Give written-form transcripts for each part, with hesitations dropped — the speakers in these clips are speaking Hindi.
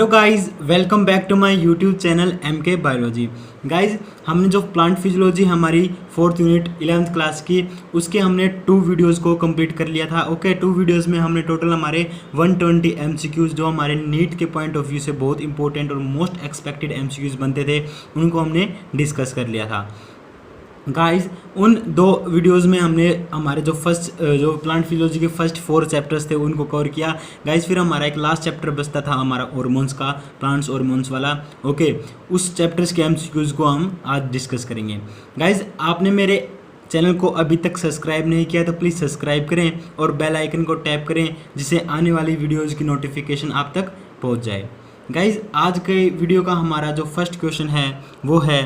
Hello guys, welcome back to my YouTube channel MK biology. Guys, हमने जो प्लांट फिजियोलॉजी हमारी 4th यूनिट 11th क्लास की उसके हमने 2 वीडियोस को कंप्लीट कर लिया था। ओके, 2 वीडियोस में हमने टोटल हमारे 120 MCQs जो हमारे नीट के पॉइंट ऑफ व्यू से बहुत इंपॉर्टेंट और मोस्ट एक्सपेक्टेड MCQs बनते थे उनको हमने डिस्कस कर लिया था। गाइस, उन 2 वीडियोस में हमने हमारे जो प्लांट फिजियोलॉजी के फर्स्ट 4 चैप्टर्स थे उनको कवर किया। गाइस, फिर हमारा एक लास्ट चैप्टर बचता था हमारा हार्मोन्स का, प्लांट्स हार्मोन्स वाला। ओके, उस चैप्टर्स के MCQs को हम आज डिस्कस करेंगे। गाइस, आपने मेरे चैनल को अभी तक सब्सक्राइब नहीं किया तो प्लीज़ सब्सक्राइब करें और बेल आइकन को टैप करें जिससे आने वाली वीडियोज़ की नोटिफिकेशन आप तक पहुँच जाए। गाइस, आज के वीडियो का हमारा जो फर्स्ट क्वेश्चन है वो है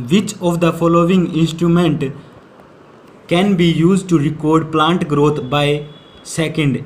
Which of the following instrument can be used to record plant growth by second,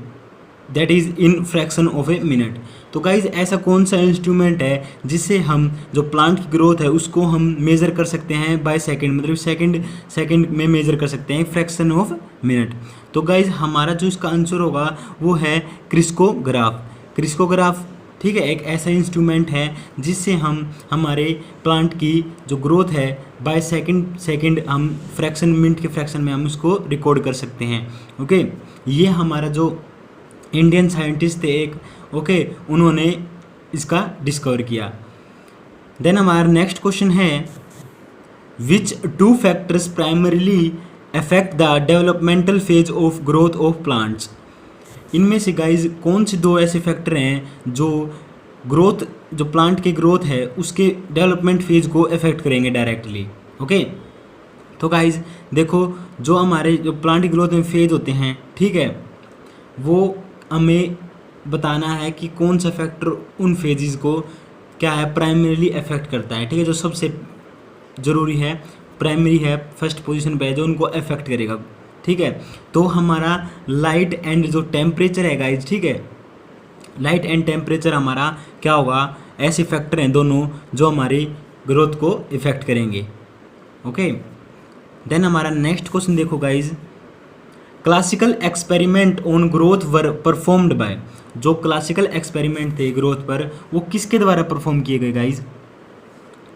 that is in fraction of a minute? तो गाइज, ऐसा कौन सा इंस्ट्रूमेंट है जिससे हम जो प्लांट की ग्रोथ है उसको हम मेज़र कर सकते हैं बाय सेकंड, मतलब सेकंड में मेज़र कर सकते हैं फ्रैक्शन ऑफ मिनट। तो गाइज, हमारा जो इसका आंसर होगा वो है क्रिस्कोग्राफ। ठीक है, एक ऐसा इंस्ट्रूमेंट है जिससे हम हमारे प्लांट की जो ग्रोथ है बाय सेकंड हम मिनट के फ्रैक्शन में हम उसको रिकॉर्ड कर सकते हैं। ओके, ये हमारा जो इंडियन साइंटिस्ट थे एक, ओके, उन्होंने इसका डिस्कवर किया। देन हमारा नेक्स्ट क्वेश्चन है विच 2 factors primarily affect the developmental phase of growth of plants? इनमें से गाइज कौन से 2 ऐसे फैक्टर हैं जो प्लांट की ग्रोथ है उसके डेवलपमेंट फेज को अफेक्ट करेंगे डायरेक्टली। ओके, तो गाइज देखो, जो हमारे जो प्लांट की ग्रोथ में फेज होते हैं, ठीक है, वो हमें बताना है कि कौन सा फैक्टर उन फेजेस को क्या है प्राइमरीली अफेक्ट करता है। ठीक है, जो सबसे ज़रूरी है, प्राइमरी है, फर्स्ट पोजीशन पे है जो उनको अफेक्ट करेगा। ठीक है, तो हमारा लाइट एंड जो टेम्परेचर है गाइज, ठीक है, लाइट एंड टेम्परेचर हमारा क्या होगा, ऐसे फैक्टर हैं दोनों जो हमारी ग्रोथ को इफेक्ट करेंगे। ओके, देन हमारा नेक्स्ट क्वेश्चन देखो guys, classical experiment on growth were performed by. जो क्लासिकल एक्सपेरिमेंट थे ग्रोथ पर वो किसके द्वारा परफॉर्म किए गए गाइज?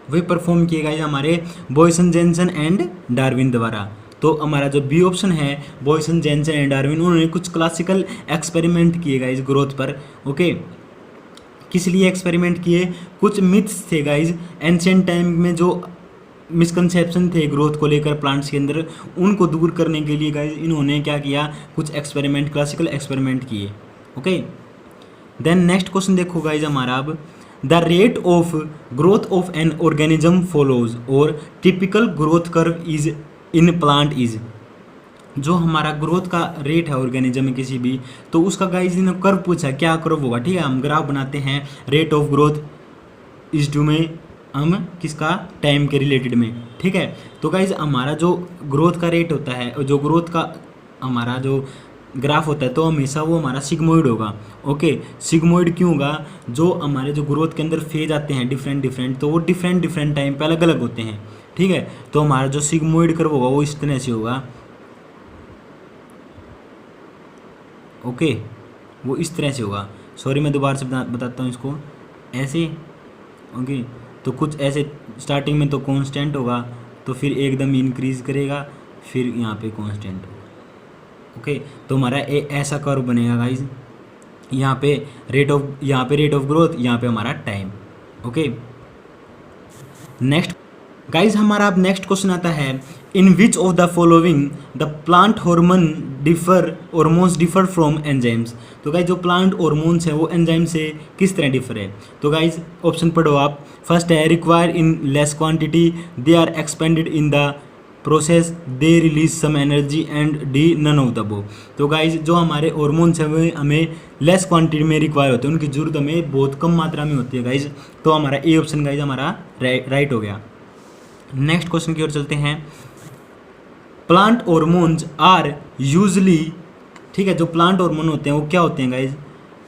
वे परफॉर्म किए गए हमारे बॉयसन, जेनसन एंड डार्विन द्वारा। तो हमारा जो बी ऑप्शन है, बॉयसन, जेनसन एंड डार्विन, उन्होंने कुछ क्लासिकल एक्सपेरिमेंट किए गाइज ग्रोथ पर। ओके, किस लिए एक्सपेरिमेंट किए? कुछ मिथ्स थे गाइज, एंशिएंट टाइम में जो मिसकंसेप्शन थे ग्रोथ को लेकर प्लांट्स के अंदर, उनको दूर करने के लिए गाइज इन्होंने क्या किया, कुछ एक्सपेरिमेंट, क्लासिकल एक्सपेरिमेंट किए। ओके, देन नेक्स्ट क्वेश्चन देखो गाइज हमारा अब, the rate of growth of an organism follows और typical growth curve is in plant is. जो हमारा ग्रोथ का रेट है ऑर्गेनिज्म में किसी भी, तो उसका गाइज इन्होंने कर्व पूछा, क्या कर्व होगा? ठीक है, हम ग्राफ बनाते हैं rate of growth is to में, हम किसका, टाइम के रिलेटेड में। ठीक है, तो गाइज हमारा जो ग्रोथ का रेट होता है, जो ग्रोथ का हमारा जो ग्राफ होता है, तो हमेशा वो हमारा सिग्मोइड होगा। ओके, सिग्मोइड क्यों होगा? जो हमारे जो ग्रोथ के अंदर फेज आते हैं डिफरेंट, तो वो डिफरेंट टाइम पे अलग अलग होते हैं। ठीक है, तो हमारा जो सिग्मोइड कर्व होगा वो इस तरह से होगा। ओके, वो इस तरह से होगा। सॉरी, मैं दोबारा से बताता हूँ इसको, ऐसे। ओके, तो कुछ ऐसे स्टार्टिंग में तो कांस्टेंट होगा, तो फिर एकदम इंक्रीज करेगा, फिर यहाँ पे कांस्टेंट होगा। ओके, तो हमारा ऐसा कर्व बनेगा गाइज, यहाँ पे रेट ऑफ ग्रोथ, यहाँ पे हमारा टाइम। ओके, नेक्स्ट गाइज हमारा अब नेक्स्ट क्वेश्चन आता है, in which of the following the plant hormones differ from enzymes. तो गाइज जो प्लांट हार्मोन्स है वो एंजाइम से किस तरह डिफर है? तो गाइज ऑप्शन पढ़ो आप। फर्स्ट है require in less quantity, they are expanded in the process, they release some energy, and D none of the above. तो गाइज जो हमारे हार्मोन्स हैं वो हमें लेस क्वांटिटी में रिक्वायर होते हैं, उनकी जरूरत हमें बहुत कम मात्रा में होती है गाइज। तो हमारा ए ऑप्शन गाइज हमारा राइट हो गया। नेक्स्ट क्वेश्चन की ओर चलते हैं, प्लांट हार्मोन्स आर यूजली, ठीक है, जो प्लांट हार्मोन होते हैं वो क्या होते हैं गाइज?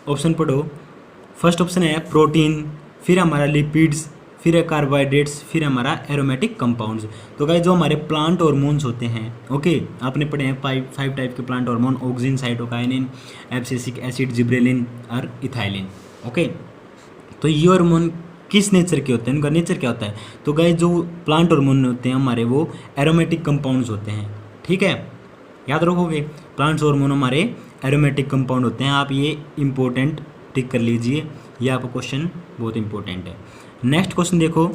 ऑप्शन पढ़ो। फर्स्ट ऑप्शन है प्रोटीन, फिर हमारा लिपिड्स, फिर है कार्बोहाइड्रेट्स, फिर हमारा एरोमेटिक कंपाउंड्स। तो गाइज जो हमारे प्लांट हार्मोन्स होते हैं, ओके, आपने पढ़े हैं 5 टाइप के plant hormone, auxin, cytokinin, abscisic acid, gibberellin और इथाइलिन। ओके, तो ये हार्मोन किस नेचर के होते हैं, उनका नेचर क्या होता है? तो गाइस जो प्लांट हार्मोन होते हैं हमारे वो एरोमेटिक कंपाउंड्स होते हैं, ठीक है, याद रखोगे। प्लांट्स हार्मोन हमारे एरोमेटिक कंपाउंड होते हैं, आप ये इंपॉर्टेंट टिक कर लीजिए, ये आपका क्वेश्चन बहुत इंपॉर्टेंट है। नेक्स्ट क्वेश्चन देखो,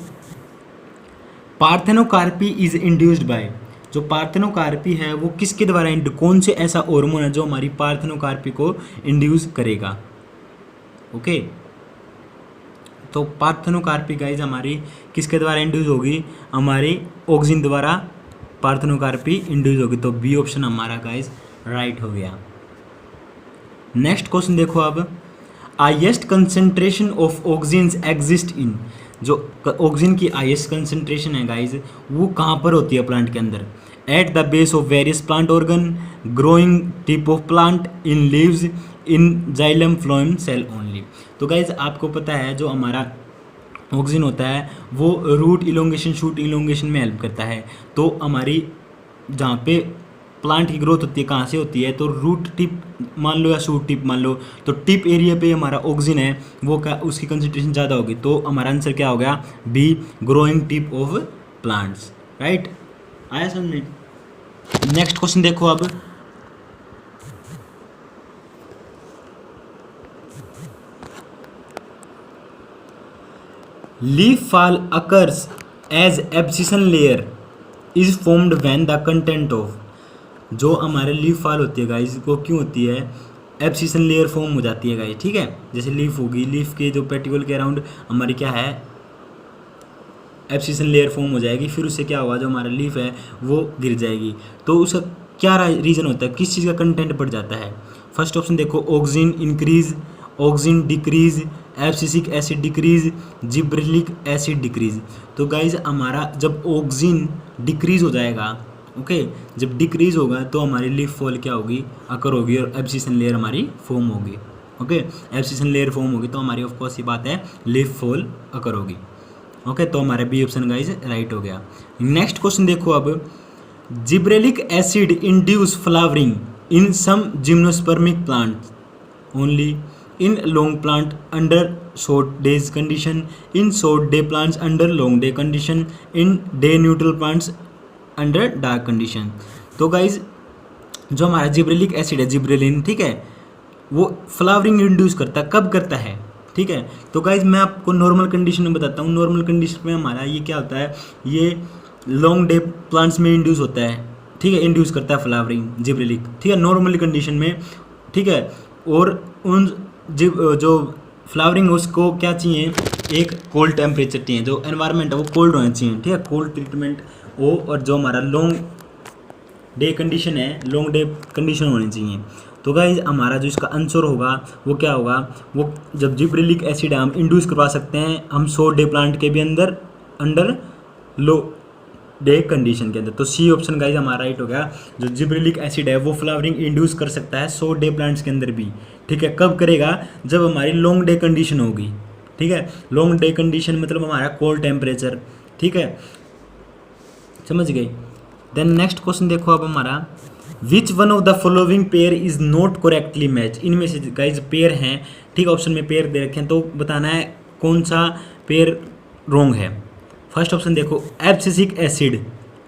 पार्थेनोकार्पी इज इंड्यूस्ड बाय, जो पार्थेनोकार्पी है वो किसके द्वारा, कौन से ऐसा हार्मोन है जो हमारी पार्थेनोकार्पी को इंड्यूस करेगा? ओके, तो पार्थेनोकार्पी गाइज हमारी किसके द्वारा इंड्यूस होगी? हमारी ऑक्सिन द्वारा पार्थेनोकार्पी इंड्यूस होगी, तो बी ऑप्शन हमारा गाइज राइट हो गया। नेक्स्ट क्वेश्चन देखो अब, highest concentration of auxins exist in, जो ऑक्सिन की हाईएस्ट कंसेंट्रेशन है गाइज वो कहाँ पर होती है प्लांट के अंदर? At the base of various plant organ, growing tip of plant, in leaves, in xylem phloem cell only. तो गाइज आपको पता है जो हमारा ऑक्सिन होता है वो रूट इलोंगेशन, शूट इलोंगेशन में हेल्प करता है। तो हमारी जहाँ पे प्लांट की ग्रोथ होती है कहाँ से होती है? तो रूट टिप मान लो या शूट टिप मान लो, तो टिप एरिया पे हमारा ऑक्सिन है वो क्या, उसकी कंसंट्रेशन ज़्यादा होगी, तो हमारा आंसर क्या हो गया? B, growing tip of plants, right. आया समझ में? नेक्स्ट क्वेश्चन देखो अब, leaf fall occurs as abscission layer is formed when the content of, जो हमारे लीफ फॉल होती है गाइस वो क्यों होती है? एब्सिशन लेयर फॉर्म हो जाती है गाइस, ठीक है। जैसे लीफ होगी, लीफ के जो पेटिकल के अराउंड हमारी क्या है, एब्सिशन लेयर फॉर्म हो जाएगी, फिर उससे क्या होगा, जो हमारा लीफ है वो गिर जाएगी। तो उसका क्या रीज़न होता है, किस चीज़ का कंटेंट बढ़ जाता है? फर्स्ट ऑप्शन देखो, auxin increase, auxin decrease, abscisic acid decrease, gibberellic acid decrease. तो गाइज हमारा जब ऑक्सिन डिक्रीज हो जाएगा, ओके, जब डिक्रीज होगा तो हमारी लीफ फॉल क्या होगी, अकर होगी, और एब्सिशन लेयर हमारी फॉर्म होगी, ओके। एब्सिशन लेयर फॉर्म होगी तो हमारी ऑफकोर्स ये बात है लीफ फॉल अकर होगी, ओके। तो हमारा बी ऑप्शन गाइज राइट हो गया। नेक्स्ट क्वेश्चन देखो अब, gibberellic acid induce flowering in some gymnospermic plant only, in long plant under short days condition, in short day plants under long day condition, in day neutral plants under dark condition। तो गाइज जो हमारा जिब्रेलिक एसिड है, जिब्रेलिन, ठीक है, वो फ्लावरिंग इंड्यूस करता है, कब करता है, ठीक है। तो गाइज मैं आपको नॉर्मल कंडीशन में बताता हूँ। नॉर्मल कंडीशन में हमारा ये क्या होता है, ये लॉन्ग डे प्लांट्स में इंड्यूस होता है, ठीक है, इंड्यूस करता है फ्लावरिंग जिब्रेलिक, ठीक है, नॉर्मल कंडीशन में, ठीक है। और उन जो फ्लावरिंग उसको क्या चाहिए, एक कोल्ड टेम्परेचर चाहिए, जो एनवायरनमेंट है वो कोल्ड होना चाहिए, ठीक है, कोल्ड ट्रीटमेंट हो। और जो हमारा लॉन्ग डे कंडीशन है, लॉन्ग डे कंडीशन होनी चाहिए। तो गाइज हमारा जो इसका आंसर होगा वो क्या होगा, वो जब जिब्रेलिक एसिड हम इंड्यूस करवा सकते हैं हम शॉर्ट डे प्लांट के भी अंडर लो डे कंडीशन के अंदर। तो सी ऑप्शन गाइज हमारा राइट हो गया। जो जिब्रेलिक एसिड है वो फ्लावरिंग इंड्यूस कर सकता है शॉर्ट डे प्लांट्स के अंदर भी, ठीक है। कब करेगा, जब हमारी लॉन्ग डे कंडीशन होगी, ठीक है। लॉन्ग डे कंडीशन मतलब हमारा कोल्ड टेम्परेचर, ठीक है, समझ गए। देन नेक्स्ट क्वेश्चन देखो अब हमारा, विच one of the following pair is not correctly match. इनमें से गाइज पेयर हैं, ठीक, ऑप्शन में पेयर दे रखे हैं, तो बताना है कौन सा पेयर रॉन्ग है। फर्स्ट ऑप्शन देखो, एब्सिसिक एसिड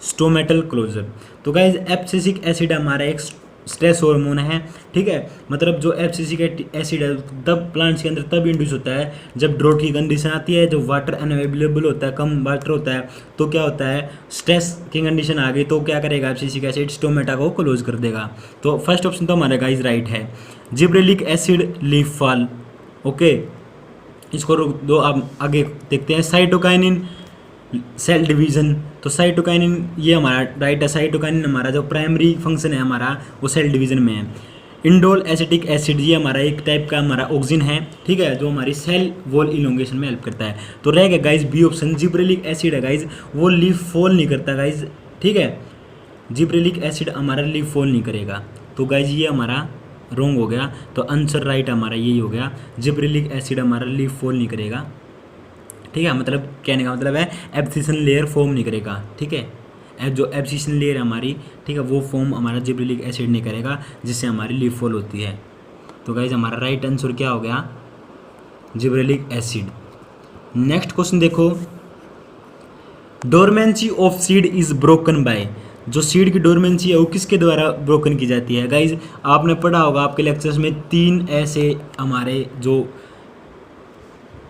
स्टोमेटल क्लोजर। तो गाइज एब्सिसिक एसिड हमारा एक स्ट्रेस हार्मोन है, ठीक है, मतलब जो एब्सिसिक एसिड है तब प्लांट्स के अंदर तब इंड्यूस होता है जब ड्रॉट की कंडीशन आती है, जो वाटर अनअवेलेबल होता है, कम वाटर होता है, तो क्या होता है, स्ट्रेस की कंडीशन आ गई तो क्या करेगा, एब्सिसिक एसिड स्टोमेटा को क्लोज कर देगा। तो फर्स्ट ऑप्शन तो हमारा गाइज राइट है। Gibberellic acid leaf fall, okay, इसको रोक दो, आप आगे देखते हैं। साइटोकाइनिन सेल डिवीज़न, तो साइटोकाइनिन ये हमारा राइट है। साइटोकाइनिन हमारा जो प्राइमरी फंक्शन है हमारा वो सेल डिवीज़न में है। इंडोल एसिटिक एसिड ये हमारा एक टाइप का हमारा ऑक्सिन है, ठीक है, जो हमारी सेल वॉल इलोंगेशन में हेल्प करता है। तो रह गया guys B option, gibberellic acid है गाइज, वो लीफ फॉल नहीं करता गाइज, ठीक है, जिब्रेलिक एसिड हमारा लीफ फॉल नहीं करेगा। तो गाइज ये हमारा रॉन्ग हो गया, तो आंसर राइट हमारा यही हो गया, जिब्रेलिक एसिड हमारा लीफ फॉल नहीं करेगा, ठीक है। मतलब कहने का मतलब है एब्सिशन लेयर फॉर्म नहीं करेगा, ठीक है, जो एब्सिशन लेयर है हमारी, ठीक है, वो फॉर्म हमारा जिब्रेलिक एसिड नहीं करेगा, जिससे हमारी लीफ फॉल होती है। तो गाइज हमारा राइट आंसर क्या हो गया, जिब्रेलिक एसिड, नेक्स्ट क्वेश्चन देखो, dormancy of seed is broken by, जो सीड की डोरमेंसी है वो किसके द्वारा ब्रोकन की जाती है। गाइज आपने पढ़ा होगा आपके लेक्चर्स में 3 ऐसे हमारे जो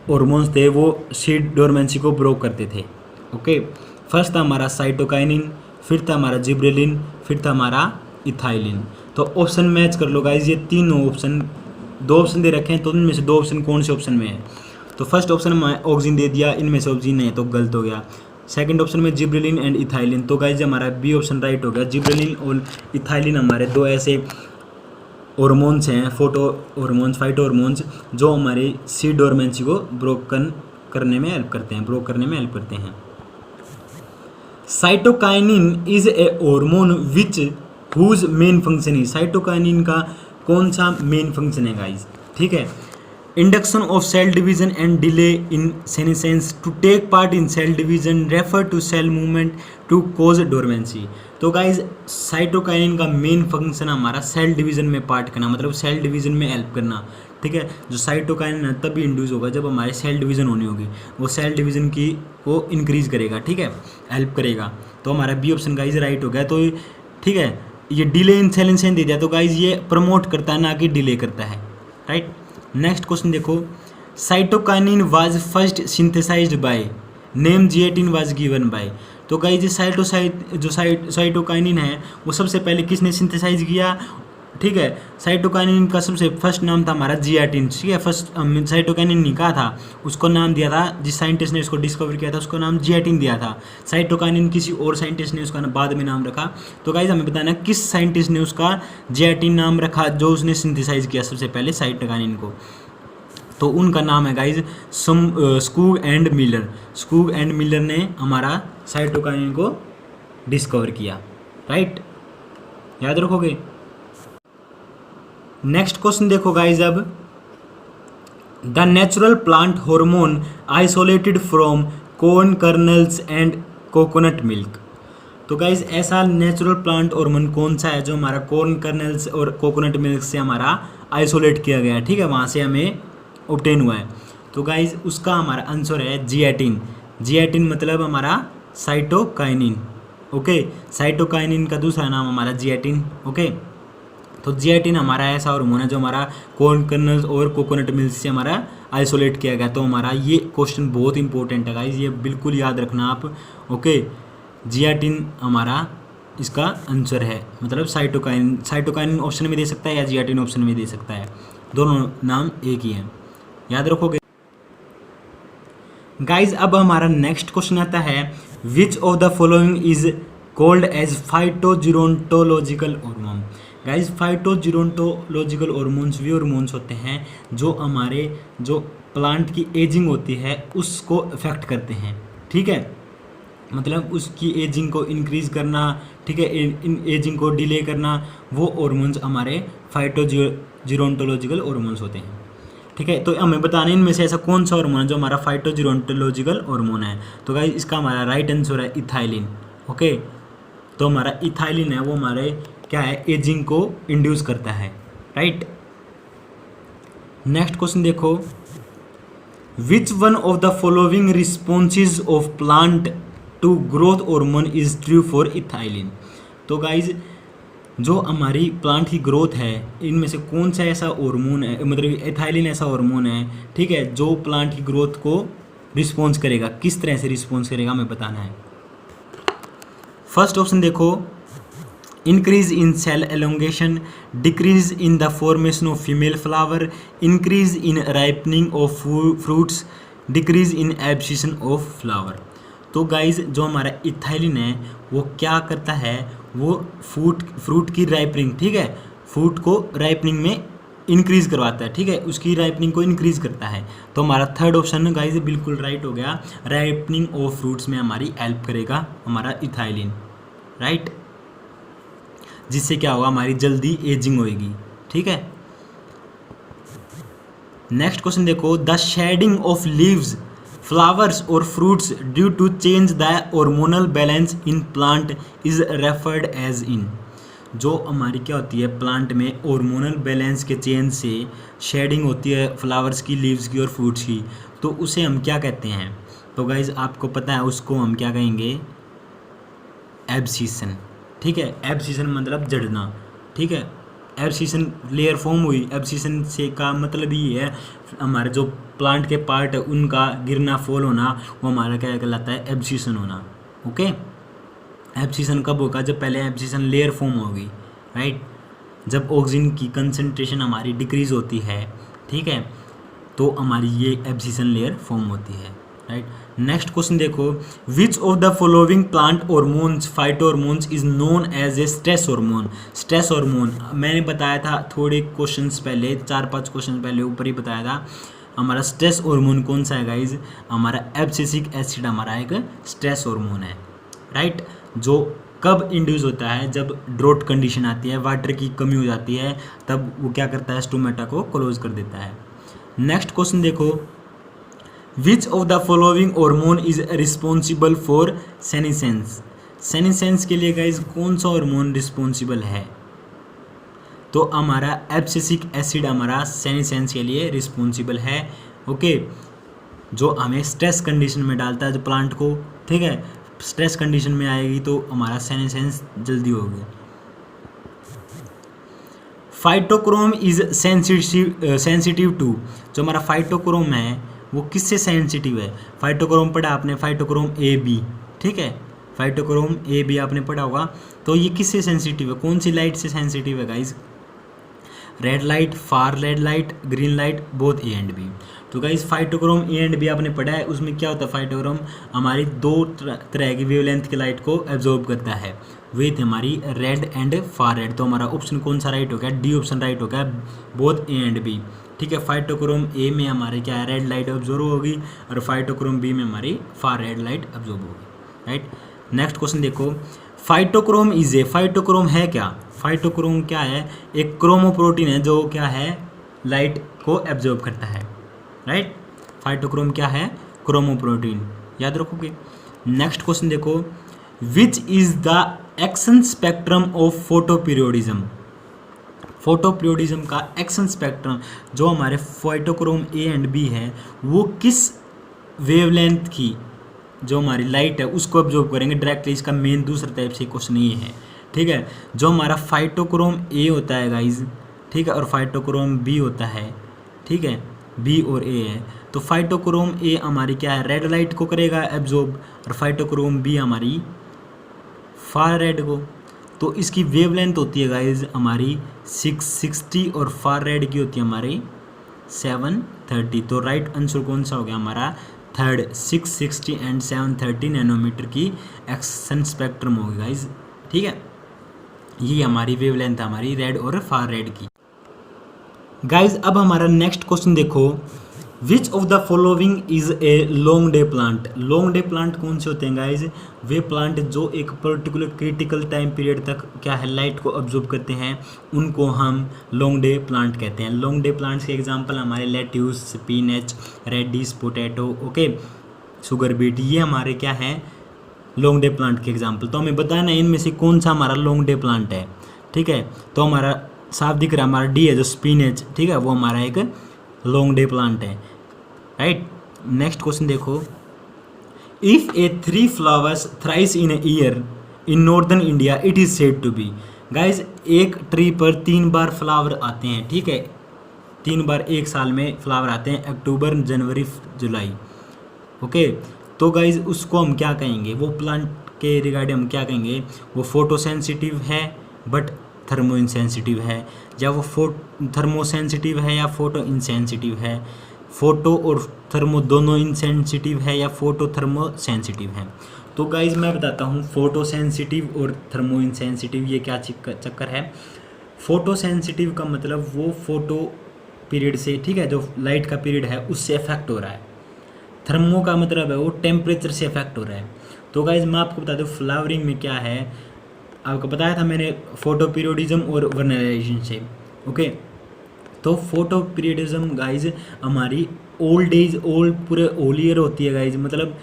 हॉर्मोन्स थे वो सीड डोरमेंसी को ब्रोक करते थे। ओके, फर्स्ट था हमारा साइटोकाइनिन, फिर था हमारा जिब्रेलिन, फिर था हमारा इथाइलिन। तो ऑप्शन मैच कर लो गाइज, ये तीनों ऑप्शन, 2 ऑप्शन दे रखे हैं तो उनमें से 2 ऑप्शन कौन से ऑप्शन में है। तो फर्स्ट ऑप्शन में ऑक्सीजन दे दिया, इनमें से ऑक्सीजन है तो गलत हो गया। सेकंड ऑप्शन में जिब्रेलिन एंड इथाइलिन, तो गाइज हमारा बी ऑप्शन राइट हो गया। जिब्रेलिन और इथाइलिन हमारे 2 ऐसे हॉर्मोन्स हैं, फोटो हॉर्मोन्स, फाइटो हॉर्मोन्स, जो हमारी सीड डोरमेंसी को ब्रोकन करने में हेल्प करते हैं, ब्रोक करने में हेल्प करते हैं। Cytokinin is a hormone which whose main function is, cytokinin का कौन सा मेन फंक्शन है गाइज, ठीक है। Induction of cell division and delay in senescence, to take part in cell division, refer to cell movement, to cause dormancy. तो गाइज साइटोकाइनिन का मेन फंक्शन हमारा सेल डिवीजन में पार्ट करना, मतलब सेल डिवीजन में हेल्प करना, ठीक है। जो साइटोकाइनिन है तभी इंड्यूस होगा जब हमारे सेल डिवीजन होनी होगी, वो सेल डिवीजन की वो इंक्रीज करेगा, ठीक है, हेल्प करेगा। तो हमारा बी ऑप्शन गाइज राइट हो गया। तो ठीक है, ये डिले इन सेलेंसेन दे दिया, तो गाइज ये प्रमोट करता है ना कि डिले करता है, राइट। नेक्स्ट क्वेश्चन देखो, cytokinin was first synthesized by, name zeatin was given by. तो गाइज साइटोकाइनिन है वो सबसे पहले किसने सिंथेसाइज किया, ठीक है। साइटोकाइनिन का सबसे फर्स्ट नाम था हमारा जिएटिन, ठीक है। फर्स्ट साइटोकाइनिन नहीं कहा था, उसको नाम दिया था, जिस साइंटिस्ट ने इसको डिस्कवर किया था उसको नाम जिएटिन दिया था। साइटोकाइनिन किसी और साइंटिस्ट ने उसका बाद में नाम रखा। तो गाइज हमें बताना किस साइंटिस्ट ने उसका जिएटिन नाम रखा, जो उसने सिंथेसाइज किया सबसे पहले साइटोकाइनिन को। तो उनका नाम है guys Skoog and Miller. Skoog and Miller ने हमारा साइटोकाइनिन को डिस्कवर किया, राइट, याद रखोगे। नेक्स्ट क्वेश्चन देखो गाइज, अब the natural plant hormone isolated from corn colonel's and coconut milk. तो गाइज ऐसा नेचुरल प्लांट हार्मोन कौन सा है जो हमारा कॉर्न कर्नल्स और कोकोनट मिल्क से हमारा आइसोलेट किया गया है, ठीक है, वहाँ से हमें ऑब्टेन हुआ है। तो गाइज उसका हमारा आंसर है जिएटिन। जिएटिन मतलब हमारा साइटोकाइनिन, ओके। साइटोकाइनिन का दूसरा नाम हमारा जिएटिन, ओके। तो जिएटिन हमारा ऐसा हार्मोन है जो हमारा कॉर्न कर्नल्स और कोकोनट मिल्क से हमारा आइसोलेट किया गया। तो हमारा ये क्वेश्चन बहुत इंपॉर्टेंट है गाइज, ये बिल्कुल याद रखना आप, ओके। जिएटिन हमारा इसका आंसर है, मतलब साइटोकाइनिन। साइटोकाइनिन ऑप्शन में दे सकता है या जिएटिन ऑप्शन में दे सकता है, दोनों नाम एक ही हैं, याद रखोगे गाइज। अब हमारा नेक्स्ट क्वेश्चन आता है, which of the following is called as phytogerontological hormone. Guys phytogerontological hormones वे हार्मोन्स होते हैं जो हमारे जो प्लांट की एजिंग होती है उसको अफेक्ट करते हैं, ठीक है, मतलब उसकी एजिंग को इंक्रीज करना, ठीक है, इन एजिंग को डिले करना, वो हार्मोन्स हमारे फाइटोजिरोंटोलॉजिकल हार्मोन्स होते हैं, ठीक है। तो हमें बताना इनमें से ऐसा कौन सा हार्मोन है जो हमारा फाइटोजिरोंटोलॉजिकल हार्मोन है। तो गाइज इसका हमारा राइट आंसर है इथाइलिन, ओके। तो हमारा इथाइलिन है वो हमारे क्या है, एजिंग को इंड्यूस करता है, राइट। नेक्स्ट क्वेश्चन देखो, which one of the following responses of plant to growth hormone is true for ethylene. तो गाइज जो हमारी प्लांट की ग्रोथ है इनमें से कौन सा ऐसा हार्मोन है, मतलब इथाइलिन ऐसा हार्मोन है, ठीक है, जो प्लांट की ग्रोथ को रिस्पॉन्स करेगा, किस तरह से रिस्पॉन्स करेगा हमें बताना है। फर्स्ट ऑप्शन देखो, increase in cell elongation, decrease in the formation of female flower, increase in ripening of fruits, decrease in abscission of flower। तो गाइज जो हमारा इथाइलिन है वो क्या करता है, वो फ्रूट की राइपनिंग, ठीक है, फ्रूट को राइपनिंग में इंक्रीज करवाता है, ठीक है, उसकी राइपनिंग को इंक्रीज करता है। तो हमारा थर्ड ऑप्शन गाइज बिल्कुल राइट हो गया, राइपनिंग ऑफ फ्रूट्स में हमारी हेल्प करेगा हमारा इथाइलिन, राइट, जिससे क्या होगा, हमारी जल्दी एजिंग होएगी, ठीक है। नेक्स्ट क्वेश्चन देखो, the shedding of leaves, flowers और fruits due to change the hormonal balance in plant is referred as in. जो हमारी क्या होती है प्लांट में हार्मोनल बैलेंस के चेंज से शेडिंग होती है फ्लावर्स की, लीव्स की और फ्रूट्स की, तो उसे हम क्या कहते हैं? तो गाइज आपको पता है उसको हम क्या कहेंगे? एब्सिशन। ठीक है, एब्सिशन मतलब जड़ना। ठीक है, एब्सिशन लेयर फॉर्म हुई। एब्सिशन से का मतलब ये है हमारे जो प्लांट के पार्ट है उनका गिरना, फॉल होना, वो हमारा क्या कहलाता है? एब्सिशन होना। ओके, एब्सिशन कब होगा? जब पहले एब्सिशन लेयर फॉर्म होगी, राइट। जब ऑक्सीजन की कंसंट्रेशन हमारी डिक्रीज होती है, ठीक है, तो हमारी ये एब्सिशन लेयर फॉर्म होती है, राइट। नेक्स्ट क्वेश्चन देखो, which of the following plant hormones, phyto hormones is known as a stress hormone? Stress hormone मैंने बताया था थोड़े क्वेश्चंस पहले, 4-5 क्वेश्चन पहले ऊपर ही बताया था। हमारा स्ट्रेस हार्मोन कौन सा है गाइज? हमारा एब्सिसिक एसिड हमारा एक स्ट्रेस हार्मोन है, राइट। जो कब इंड्यूस होता है? जब ड्रॉट कंडीशन आती है, वाटर की कमी हो जाती है, तब वो क्या करता है? स्टोमेटा को क्लोज कर देता है। नेक्स्ट क्वेश्चन देखो, which of the following hormone is responsible for senescence? Senescence के लिए गाइज कौन सा हार्मोन रिस्पॉन्सिबल है? तो हमारा एब्सिसिक एसिड हमारा सेनिसेंस के लिए रिस्पॉन्सिबल है। ओके, जो हमें स्ट्रेस कंडीशन में डालता है जो प्लांट को, ठीक है, स्ट्रेस कंडीशन में आएगी तो हमारा सेनिसेंस जल्दी होगी। फाइटोक्रोम इज सेंसिटिव टू, जो हमारा फाइटोक्रोम है वो किससे सेंसिटिव है? फाइटोक्रोम पढ़ा आपने, फाइटोक्रोम ए बी, ठीक है, फाइटोक्रोम ए बी आपने पढ़ा होगा। तो ये किससे सेंसिटिव है? कौन सी लाइट से सेंसिटिव है guys? Red light, far red light, green light, both A and B. तो guys phytochrome A and B आपने पढ़ा है, उसमें क्या होता है? फाइटोक्रोम हमारी दो तरह की वेवलेंथ की लाइट को एब्जॉर्ब करता है, वे थे हमारी रेड एंड फार रेड। तो हमारा ऑप्शन कौन सा राइट हो गया? डी ऑप्शन राइट हो गया, बोथ ए एंड बी। ठीक है, फाइटोक्रोम ए में हमारे क्या है? रेड लाइट ऑब्जॉर्व होगी, और फाइटोक्रोम बी में हमारी फार रेड लाइट ऑब्जॉर्व होगी, राइट। नेक्स्ट क्वेश्चन देखो, फाइटोक्रोम इज ए, फाइटोक्रोम है क्या? फाइटोक्रोम क्या है? एक क्रोमोप्रोटीन है जो क्या है? लाइट को एब्जॉर्ब करता है, राइट। फाइटोक्रोम क्या है? क्रोमोप्रोटीन, याद रखोगे। नेक्स्ट क्वेश्चन देखो, which is the action spectrum of photoperiodism? Photoperiodism का एक्शन स्पेक्ट्रम जो हमारे फाइटोक्रोम ए एंड बी है वो किस वेवलेंथ की जो हमारी लाइट है उसको ऑब्जॉर्व करेंगे डायरेक्टली? इसका मेन दूसरा टाइप से क्वेश्चन ये है, ठीक है। जो हमारा फाइटोक्रोम ए होता है गाइज, ठीक है, और फाइटोक्रोम बी होता है, ठीक है, बी और ए है। तो फाइटोक्रोम ए हमारी क्या है? रेड लाइट को करेगा एब्जॉर्ब, और फाइटोक्रोम बी हमारी फार रेड को। तो इसकी वेवलेंथ होती है गाइज हमारी 660 और फार रेड की होती है हमारी 730। तो राइट आंसर कौन सा हो गया हमारा? थर्ड, 660 एंड 730 नैनोमीटर की एक्शन स्पेक्ट्रम होगी गाइज, ठीक है। ये हमारी वेवलेंथ है हमारी रेड और फार रेड की। गाइज अब हमारा नेक्स्ट क्वेश्चन देखो, which of the following is a long day plant? Long day plant कौन से होते हैं गाइज? वे प्लांट जो एक पर्टिकुलर क्रिटिकल टाइम पीरियड तक क्या है लाइट को ऑब्जॉर्व करते हैं, उनको हम लॉन्ग डे प्लांट कहते हैं। लॉन्ग डे प्लांट्स के एग्जांपल हमारे lettuce, spinach, radish, potato, okay, sugar beet, ये हमारे क्या हैं? लॉन्ग डे प्लांट के एग्जाम्पल। तो हमें बताना है इनमें से कौन सा हमारा लॉन्ग डे प्लांट है, ठीक है। तो हमारा साफ दिख रहा है हमारा डी है जो स्पिनच, ठीक है, वो हमारा एक लॉन्ग डे प्लांट है, राइट। नेक्स्ट क्वेश्चन देखो, if a 3 flowers thrice in a year in northern India it is said to be. Guys एक ट्री पर 3 बार फ्लावर आते हैं, ठीक है, 3 बार एक साल में फ्लावर आते हैं, अक्टूबर, जनवरी, जुलाई, ओके। तो गाइज उसको हम क्या कहेंगे? वो प्लांट के रिगार्डिंग हम क्या कहेंगे? वो फोटोसेंसिटिव है बट थर्मो इनसेंसिटिव है, या वो थर्मोसेंसिटिव है या फोटो इनसेंसिटिव है, फोटो और थर्मो दोनों इनसेंसिटिव है, या फोटो थर्मो सेंसिटिव है। तो गाइज मैं बताता हूँ फोटो सेंसिटिव और थर्मो इनसेंसिटिव ये क्या चक्कर है। फोटो सेंसिटिव का मतलब वो फोटो पीरियड से, ठीक है, जो लाइट का पीरियड है उससे अफेक्ट हो रहा है। थर्मो का मतलब है वो टेम्परेचर से अफेक्ट हो रहा है। तो गाइज मैं आपको बता दूँ फ्लावरिंग में क्या है, आपको बताया था मैंने फोटो पीरियोडिज्म और वर्नलाइजेशन से, ओके। तो फोटो पीरियोडिज्म गाइज हमारी ओल्ड एज ओल्ड पूरे होल ईयर होती है गाइज, मतलब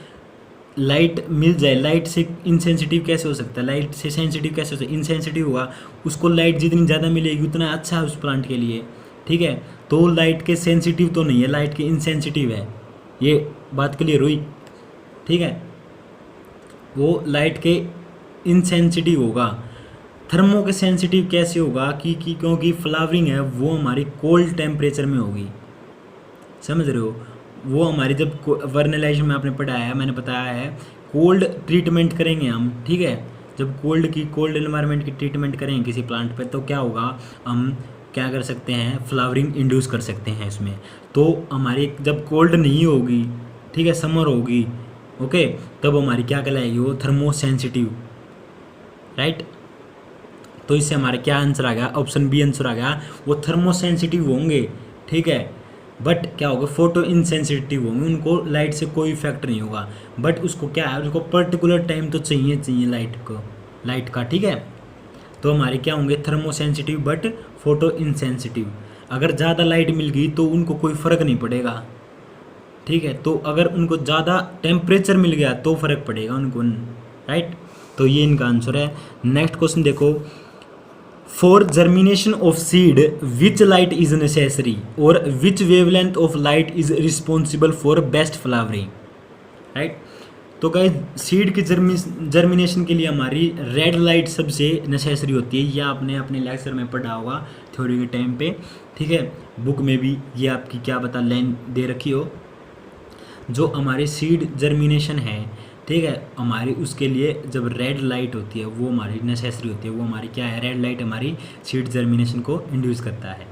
लाइट मिल जाए, लाइट से इनसेंसिटिव कैसे हो सकता है, लाइट से सेंसिटिव कैसे हो सकता है? इनसेंसिटिव हुआ, उसको लाइट जितनी ज़्यादा मिलेगी उतना अच्छा है उस प्लांट के लिए, ठीक है। तो लाइट के सेंसिटिव तो नहीं है, लाइट के इनसेंसिटिव है, ये बात क्लियर हुई, ठीक है। वो लाइट के इनसेंसिटिव होगा। थर्मो के सेंसिटिव कैसे होगा कि क्योंकि फ्लावरिंग है वो हमारी कोल्ड टेम्परेचर में होगी, समझ रहे हो। वो हमारी जब वर्नलाइजेशन में आपने पढ़ाया है, मैंने बताया है, कोल्ड ट्रीटमेंट करेंगे हम, ठीक है। जब कोल्ड एनवायरनमेंट की ट्रीटमेंट करेंगे किसी प्लांट पे तो क्या होगा, हम क्या कर सकते हैं, फ्लावरिंग इंड्यूस कर सकते हैं इसमें। तो हमारी जब कोल्ड नहीं होगी, ठीक है, समर होगी, ओके, तब हमारी क्या कहलाएगी, वो थर्मो सेंसिटिव, राइट। तो इससे हमारे क्या आंसर आ गया, ऑप्शन बी आंसर आ गया, वो थर्मो सेंसिटिव होंगे, ठीक है। बट क्या होगा, फोटो इनसेंसिटिव होंगे, उनको लाइट से कोई इफेक्ट नहीं होगा। बट उसको क्या है, उसको पर्टिकुलर टाइम तो चाहिए लाइट का, ठीक है। तो हमारे क्या होंगे, thermo sensitive but photo insensitive. अगर ज़्यादा लाइट मिल गई तो उनको कोई फ़र्क नहीं पड़ेगा, ठीक है। तो अगर उनको ज़्यादा टेम्परेचर मिल गया तो फ़र्क पड़ेगा उनको, राइट। तो ये इनका आंसर है। नेक्स्ट क्वेश्चन देखो, for germination of seed which light is necessary और which wavelength of light is responsible for best flowering, right. तो गाइस सीड की जर्मिनेशन के लिए हमारी रेड लाइट सबसे नेसेसरी होती है। यह आपने अपने लेक्चर में पढ़ा होगा थ्योरी के टाइम पे, ठीक है। बुक में भी ये आपकी क्या बता लाइन दे रखी हो। जो हमारी सीड जर्मिनेशन है, ठीक है, हमारी उसके लिए जब रेड लाइट होती है वो हमारी नेसेसरी होती है। वो हमारी क्या है, रेड लाइट हमारी सीड जर्मिनेशन को इंड्यूस करता है,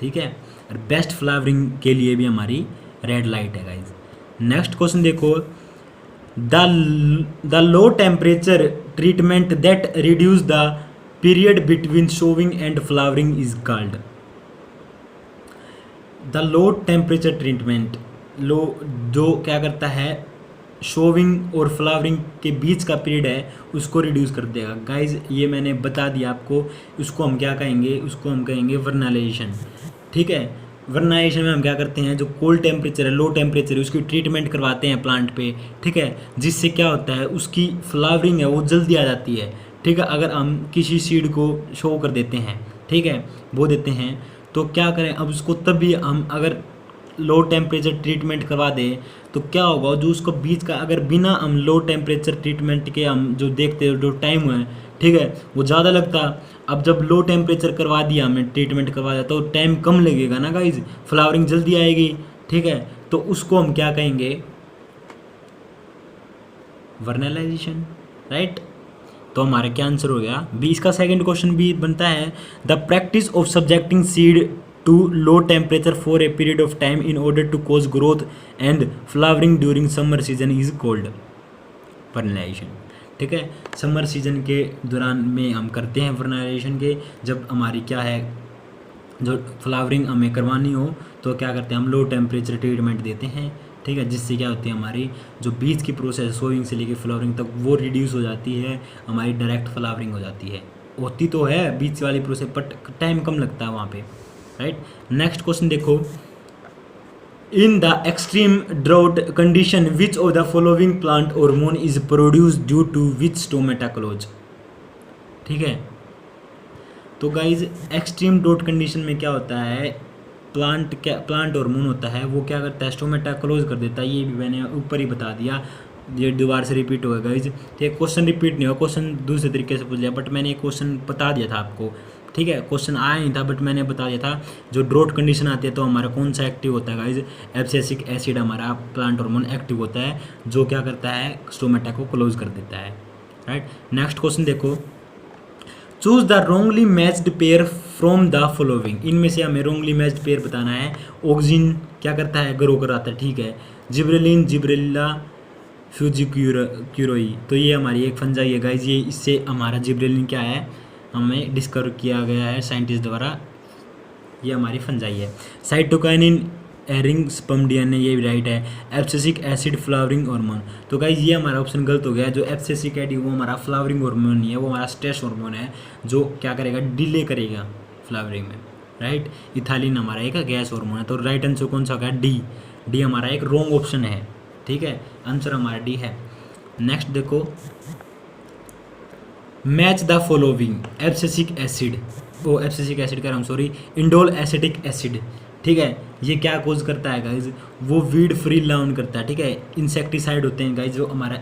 ठीक है। और बेस्ट फ्लावरिंग के लिए भी हमारी रेड लाइट है गाइज। नेक्स्ट क्वेश्चन देखो, the low temperature treatment that reduce the period between sowing and flowering is called. The low temperature treatment, low जो क्या करता है, शोविंग और फ्लावरिंग के बीच का पीरियड है उसको रिड्यूस कर देगा। गाइज ये मैंने बता दिया आपको, उसको हम क्या कहेंगे, उसको हम कहेंगे वर्नालाइजेशन, ठीक है। वर्नालाइजेशन में हम क्या करते हैं, जो कोल्ड टेम्परेचर है, लो टेम्परेचर है, उसकी ट्रीटमेंट करवाते हैं प्लांट पे, ठीक है। जिससे क्या होता है, उसकी फ्लावरिंग है वो जल्दी आ जाती है, ठीक है। अगर हम किसी सीड को शो कर देते हैं, ठीक है, बो देते हैं, तो क्या करें, अब उसको तब भी हम अगर लो टेम्परेचर ट्रीटमेंट करवा दें तो क्या होगा, जो उसको बीच का अगर बिना हम लो टेम्परेचर ट्रीटमेंट के हम जो देखते हैं जो टाइम है, ठीक है, वो ज़्यादा लगता। अब जब लो टेम्परेचर करवा दिया हमने, ट्रीटमेंट करवा दिया, तो टाइम कम लगेगा ना गाइज, फ्लावरिंग जल्दी आएगी, ठीक है। तो उसको हम क्या कहेंगे, वर्नलाइजेशन, राइट। तो हमारा क्या आंसर हो गया बी। इसका सेकंड क्वेश्चन भी बनता है, the practice of subjecting seed to low temperature for a period of time in order to cause growth and flowering during summer season is called vernalization, ठीक है। समर सीजन के दौरान में हम करते हैं वर्नलाइजेशन के, जब हमारी क्या है, जो फ्लावरिंग हमें करवानी हो तो क्या करते हैं, हम लो टेम्परेचर ट्रीटमेंट देते हैं, ठीक है। जिससे क्या होती है, हमारी जो बीज की प्रोसेस सोइंग से लेके फ्लावरिंग तक वो रिड्यूस हो जाती है, हमारी डायरेक्ट फ्लावरिंग हो जाती है। होती तो है बीज वाली प्रोसेस बट टाइम कम लगता है वहाँ पे, राइट। नेक्स्ट क्वेश्चन देखो, in the extreme drought condition which of the following plant hormone is produce due to which stomata close, ठीक है। तो गाइज एक्सट्रीम ड्राउट कंडीशन में क्या होता है, प्लांट हार्मोन होता है वो क्या करता है, स्टोमेटा क्लोज कर देता है। ये भी मैंने ऊपर ही बता दिया, ये दोबारा से रिपीट होगा गाइज। तो ये क्वेश्चन रिपीट नहीं हुआ, क्वेश्चन दूसरे तरीके से पूछ लिया, बट मैंने एक क्वेश्चन बता दिया था आपको, ठीक है। क्वेश्चन आया नहीं था बट मैंने बता दिया था। जो ड्राउट कंडीशन आती है तो हमारा कौन सा एक्टिव होता है गाइज, एब्सिसिक एसिड हमारा प्लांट हार्मोन एक्टिव होता है, जो क्या करता है, स्टोमेटा को क्लोज कर देता है, राइट। नेक्स्ट क्वेश्चन देखो, choose the Rongli matched pair from the following. इनमें से हमें रोंगली मैच्ड पेयर बताना है। ऑक्सिन क्या करता है, ग्रो कराता है, ठीक है। जिब्रेलिन, जिब्रेला फ्यूजिक्यूरोई, तो ये हमारी एक फंजाई है गाइज। ये इससे हमारा जिब्रेलिन क्या है, हमें डिस्कवर किया गया है साइंटिस्ट द्वारा, ये हमारी फंजाई है। साइटोकाइनिन एरिंगस्पर्म ये भी राइट है। एब्सिसिक एसिड फ्लावरिंग हार्मोन, तो गाइज ये हमारा ऑप्शन गलत हो गया। जो एब्सिसिक एसिड वो हमारा फ्लावरिंग हार्मोन नहीं है, वो हमारा स्ट्रेस हार्मोन है, जो क्या करेगा, डिले करेगा फ्लावरिंग में, राइट। इथालिन हमारा एक गैस हार्मोन है। तो राइट आंसर कौन सा होगा, डी हमारा एक रॉन्ग ऑप्शन है, ठीक है। आंसर हमारा डी है। नेक्स्ट देखो, match the following abscisic acid, वो एब्सिसिक एसिड कह रहा हूँ सॉरी, इंडोल एसिटिक एसिड, ठीक है। ये क्या कोज करता है गाइज, वो वीड फ्री लाउन करता है, ठीक है। इंसेक्टिसाइड होते हैं गाइज जो हमारा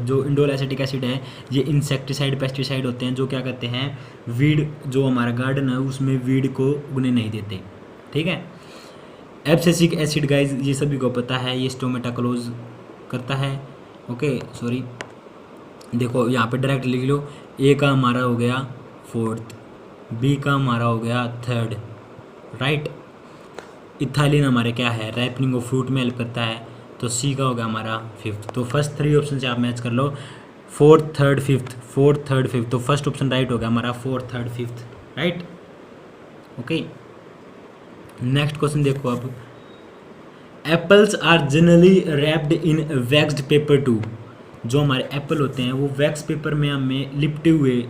जो इंडोल एसिटिक एसिड है, ये इंसेक्टिसाइड पेस्टिसाइड होते हैं जो क्या करते हैं, वीड जो हमारा गार्डन है उसमें वीड को उगने नहीं देते, ठीक है। एब्सिसिक एसिड गाइज ये सभी को पता है, ये स्टोमेटा क्लोज करता है, ओके सॉरी। देखो यहाँ पे डायरेक्ट लिख लो, ए का हमारा हो गया फोर्थ, बी का हमारा हो गया थर्ड, राइट। इथाइलिन हमारे क्या है, रैपनिंग ऑफ फ्रूट में हेल्प करता है, तो सी का होगा हमारा फिफ्थ। तो फर्स्ट 3 ऑप्शन से आप मैच कर लो, fourth third fifth, fourth third fifth, तो फर्स्ट ऑप्शन राइट होगा हमारा fourth third fifth, right, okay. Next question देखो अब, apples are generally wrapped in waxed paper to. जो हमारे एप्पल होते हैं वो वैक्स पेपर में हमें लिपटे हुए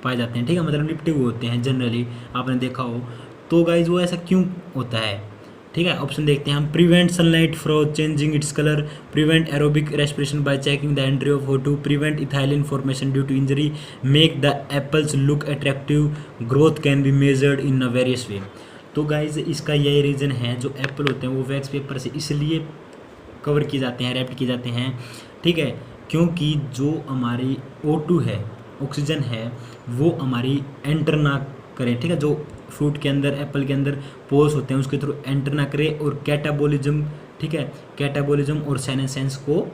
पाए जाते हैं, ठीक है, मतलब लिपटे हुए होते हैं जनरली, आपने देखा हो। तो गाइज वो ऐसा क्यों होता है, ठीक है। ऑप्शन देखते हैं हम, prevent sunlight from changing its colour, prevent aerobic respiration by checking the entry of O2, prevent ethylene formation due to injury, make the apples look attractive, growth can be measured in a various way. तो गाइज इसका यही रीज़न है, जो एप्पल होते हैं वो वैक्स पेपर से इसलिए कवर किए जाते हैं, रैप्ड किए जाते हैं, ठीक है, क्योंकि जो हमारी O2 है, ऑक्सीजन है, वो हमारी एंटर ना करें, ठीक है। जो फ्रूट के अंदर, एप्पल के अंदर पोर्स होते हैं उसके थ्रू एंटर ना करे, और कैटाबोलिज्म, ठीक है, कैटाबोलिज्म और सेनेसेंस को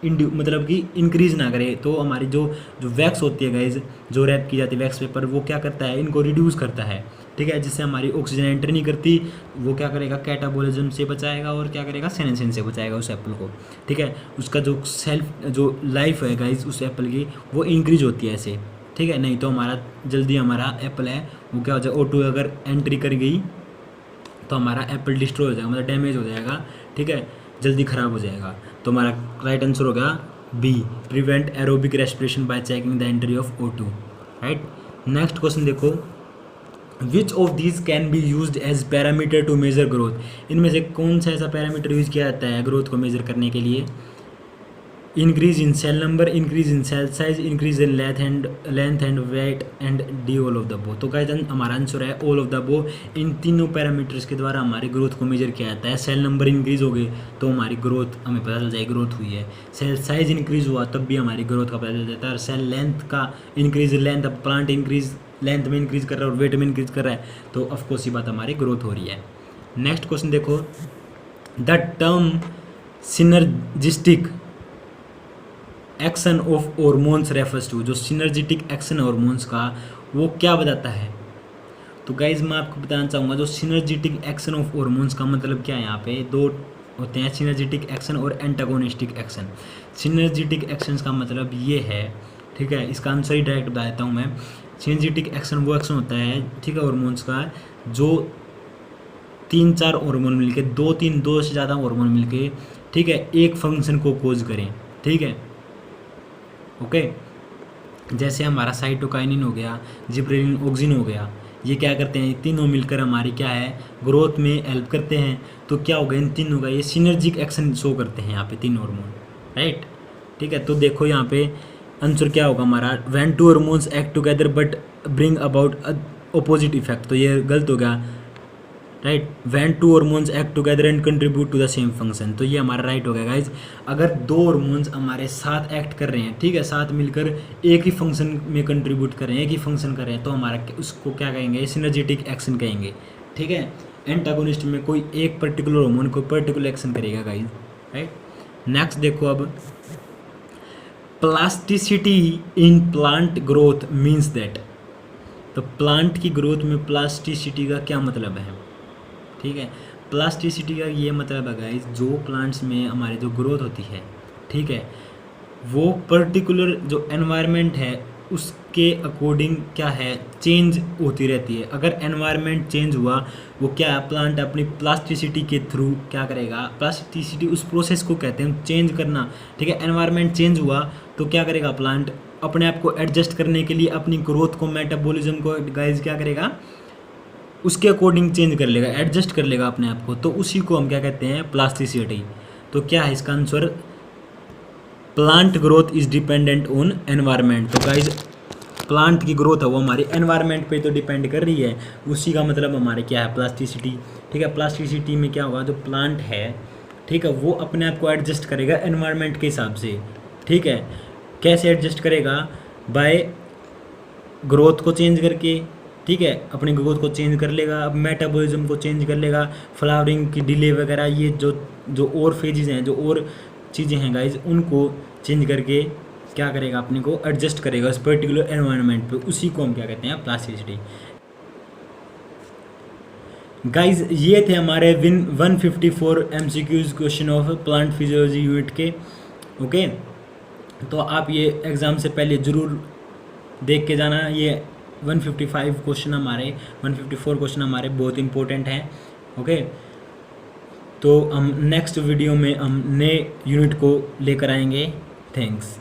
मतलब कि इंक्रीज ना करे। तो हमारी जो जो वैक्स होती है गाइज, जो रैप की जाती है वैक्स पेपर, वो क्या करता है, इनको रिड्यूस करता है, ठीक है, जिससे हमारी ऑक्सीजन एंटर नहीं करती, वो क्या करेगा, कैटाबोलिज्म से बचाएगा और क्या करेगा, सेनेसेंस से बचाएगा उस एप्पल को, ठीक है। उसका जो सेल्फ जो लाइफ है गाइज उस एप्पल की, वो इंक्रीज होती है ऐसे, ठीक है। नहीं तो हमारा जल्दी हमारा एप्पल है वो क्या हो जाएगा, O2 अगर एंट्री कर गई तो हमारा एप्पल डिस्ट्रॉय हो जाएगा, मतलब डैमेज हो जाएगा, ठीक है, जल्दी ख़राब हो जाएगा। तो हमारा राइट आंसर होगा B, prevent aerobic respiration by checking the entry of O2, right. Next question देखो, which of these can be use as parameter to measure growth. इनमें से कौन सा ऐसा पैरामीटर यूज किया जाता है ग्रोथ को मेजर करने के लिए, increase in cell number, increase in cell size, increase in length and weight and the all of the bow. तो गाइस हमारा आंसर है ऑल ऑफ द बो। इन तीनों पैरामीटर्स के द्वारा हमारी ग्रोथ को मेजर किया जाता है। सेल नंबर इंक्रीज हो गए तो हमारी ग्रोथ हमें पता चल जाएगी ग्रोथ हुई है, सेल साइज इंक्रीज हुआ तब भी हमारी ग्रोथ का पता चल जाता है, और सेल लेंथ का इंक्रीज, लेंथ अब प्लांट इंक्रीज लेंथ में इंक्रीज कर रहा है और वेट में इंक्रीज कर रहा है, तो ऑफकोर्स ये बात हमारी ग्रोथ हो रही है। नेक्स्ट क्वेश्चन देखो, the term synergistic action of hormones refers to. जो सिनर्जिटिक एक्शन हॉर्मोन्स का वो क्या बताता है, तो गाइज मैं आपको बताना चाहूँगा जो सिनर्जिटिक एक्शन ऑफ हॉर्मोन्स का मतलब क्या है। यहाँ पे दो होते हैं, सिनर्जिटिक एक्शन और एंटागोनिस्टिक एक्शन। सिनर्जिटिक एक्शंस का मतलब ये है, ठीक है, इसका आंसर ही डायरेक्ट बता देता हूँ मैं। सिनर्जिटिक एक्शन वो एक्शन होता है, ठीक है, हॉर्मोन्स का जो 3-4 हार्मोन मिलके, 2 से ज़्यादा हार्मोन मिलके, ठीक है, एक फंक्शन को कोज करें, ठीक है, ओके। जैसे हमारा साइटोकाइनिन हो गया, जिब्रेलिन, ऑक्सिन हो गया, ये क्या करते हैं, तीनों मिलकर हमारी क्या है ग्रोथ में हेल्प करते हैं। तो क्या होगा, इन तीनों का ये सिनर्जिक एक्शन शो करते हैं यहाँ पे तीनों हार्मोन, राइट, ठीक है। तो देखो यहाँ पे आंसर क्या होगा हमारा, when two hormones act together but bring about opposite effect, तो ये गलत हो गया, right. When two hormones act together and contribute to the same function, तो ये हमारा राइट हो गया गाइज। अगर दो हार्मोन्स हमारे साथ एक्ट कर रहे हैं, ठीक है, साथ मिलकर एक ही फंक्शन में कंट्रीब्यूट कर रहे हैं, एक ही फंक्शन कर रहे हैं, तो हमारा उसको क्या कहेंगे, सिनर्जिटिक एक्शन कहेंगे, ठीक है। एंटागोनिस्ट में कोई एक पर्टिकुलर हार्मोन को पर्टिकुलर एक्शन करेगा गाइज, राइट। नेक्स्ट देखो अब, plasticity in plant growth means that. तो प्लांट की ग्रोथ में प्लास्टिसिटी का क्या मतलब है, ठीक है। प्लास्टिसिटी का ये मतलब है गाइस, जो प्लांट्स में हमारी जो ग्रोथ होती है, ठीक है, वो पर्टिकुलर जो एनवायरनमेंट है उसके अकॉर्डिंग क्या है चेंज होती रहती है। अगर एनवायरनमेंट चेंज हुआ, वो क्या है, प्लांट अपनी प्लास्टिसिटी के थ्रू क्या करेगा, प्लास्टिसिटी उस प्रोसेस को कहते हैं चेंज करना, ठीक है। एनवायरनमेंट चेंज हुआ तो क्या करेगा प्लांट, अपने आप को एडजस्ट करने के लिए अपनी ग्रोथ को, मेटाबॉलिज्म को गाइस क्या करेगा, उसके अकॉर्डिंग चेंज कर लेगा, एडजस्ट कर लेगा अपने आप को, तो उसी को हम क्या कहते हैं, प्लास्टिसिटी। तो क्या है इसका answer, plant growth is dependent on environment. तो गाइज प्लांट की ग्रोथ है वो हमारी एनवायरनमेंट पे तो डिपेंड कर रही है, उसी का मतलब हमारे क्या है प्लास्टिसिटी, ठीक है। प्लास्टिसिटी में क्या होगा, जो प्लांट है, ठीक है, वो अपने आप को एडजस्ट करेगा एनवायरनमेंट के हिसाब से, ठीक है। कैसे एडजस्ट करेगा, बाय ग्रोथ को चेंज करके, ठीक है, अपनी ग्रोथ को चेंज कर लेगा, अब मेटाबॉलिज्म को चेंज कर लेगा, फ्लावरिंग की डिले वगैरह, ये जो और फेजेज हैं, जो और चीज़ें हैं गाइज, उनको चेंज करके क्या करेगा, अपने को एडजस्ट करेगा उस पर्टिकुलर एनवायरनमेंट पे, उसी को हम क्या कहते हैं, प्लास्टिसिटी। गाइज ये थे हमारे 154 MCQs question of plant physiology unit के, ओके। तो आप ये एग्ज़ाम से पहले ज़रूर देख के जाना। ये 155 क्वेश्चन हमारे 154 क्वेश्चन हमारे बहुत इंपॉर्टेंट हैं, ओके। तो हम नेक्स्ट वीडियो में हम नए यूनिट को लेकर आएंगे। थैंक्स।